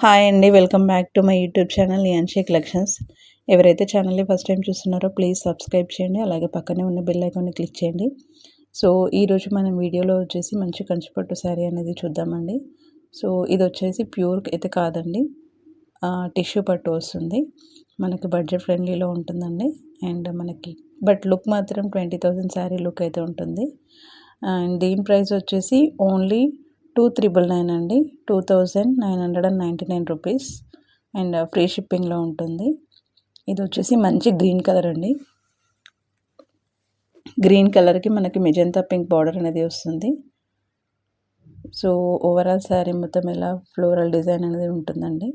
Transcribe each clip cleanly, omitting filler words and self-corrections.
Hi అండి. Welcome back to my YouTube channel Niyanshi collections. ఎవరైతే ఛానల్ని ఫస్ట్ టైం చూస్తున్నారో ప్లీజ్ సబ్స్క్రైబ్ చేయండి. అలాగే పక్కనే ఉన్న బెల్ ఐకాన్ని క్లిక్ చేయండి. సో ఈరోజు మనం వీడియోలో వచ్చేసి మంచి కంచిపట్టు శారీ అనేది చూద్దామండి. సో ఇది వచ్చేసి ప్యూర్ అయితే కాదండి, టిష్యూ పట్టు వస్తుంది. మనకి బడ్జెట్ ఫ్రెండ్లీలో ఉంటుందండి. అండ్ మనకి బట్ లుక్ మాత్రం 20,000 శారీ లుక్ అయితే ఉంటుంది. అండ్ దీని ప్రైస్ వచ్చేసి ఓన్లీ 2,999 అండి. 2,999 రూపీస్. అండ్ ఫ్రీ షిప్పింగ్లో ఉంటుంది. ఇది వచ్చేసి మంచి గ్రీన్ కలర్ అండి. గ్రీన్ కలర్కి మనకి మెజంతా పింక్ బార్డర్ అనేది వస్తుంది. సో ఓవరాల్ శారీ మొత్తం ఇలా ఫ్లోరల్ డిజైన్ అనేది ఉంటుందండి.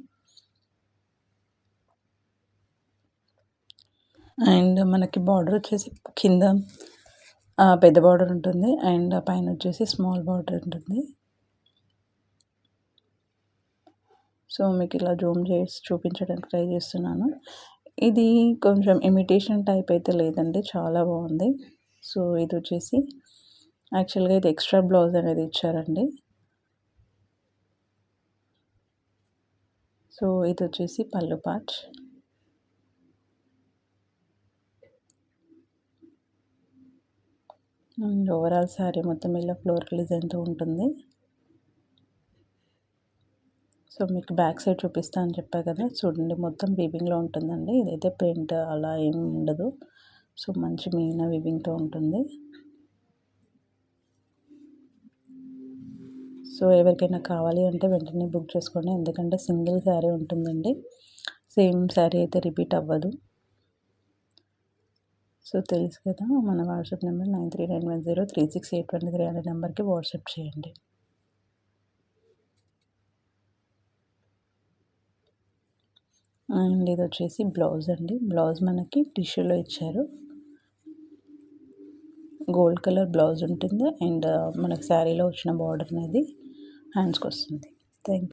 అండ్ మనకి బార్డర్ వచ్చేసి కింద పెద్ద బార్డర్ ఉంటుంది. అండ్ పైన వచ్చేసి స్మాల్ బార్డర్ ఉంటుంది. సో మీకు ఇలా జూమ్ చేసి చూపించడానికి ట్రై చేస్తున్నాను. ఇది కొంచెం ఇమిటేషన్ టైప్ అయితే లేదండి, చాలా బాగుంది. సో ఇది వచ్చేసి యాక్చువల్గా ఇది ఎక్స్ట్రా బ్లౌజ్ అనేది ఇచ్చారండి. సో ఇది వచ్చేసి పళ్ళు పార్ట్. అండ్ ఓవరాల్ శారీ మొత్తం ఇలా ఫ్లోరల్ డిజైన్తో ఉంటుంది. సో మీకు బ్యాక్ సైడ్ చూపిస్తా అని చెప్పా కదా, చూడండి మొత్తం వీవింగ్లో ఉంటుందండి. ఇదైతే ప్రింట్ అలా ఏమి ఉండదు. సో మంచి మీనా వీవింగ్తో ఉంటుంది. సో ఎవరికైనా కావాలి అంటే వెంటనే బుక్ చేసుకోండి, ఎందుకంటే సింగిల్ శారీ ఉంటుందండి. సేమ్ శారీ అయితే రిపీట్ అవ్వదు. సో తెలుసు కదా, మన వాట్సాప్ నెంబర్ 9391036823 అనే నెంబర్కి వాట్సాప్ చేయండి. అండ్ ఇది వచ్చేసి బ్లౌజ్ అండి. బ్లౌజ్ మనకి టిష్యూలో ఇచ్చారు. గోల్డ్ కలర్ బ్లౌజ్ ఉంటుంది. అండ్ మనకి శారీలో వచ్చిన బార్డర్ అనేది హ్యాండ్స్కి వస్తుంది. Thank you.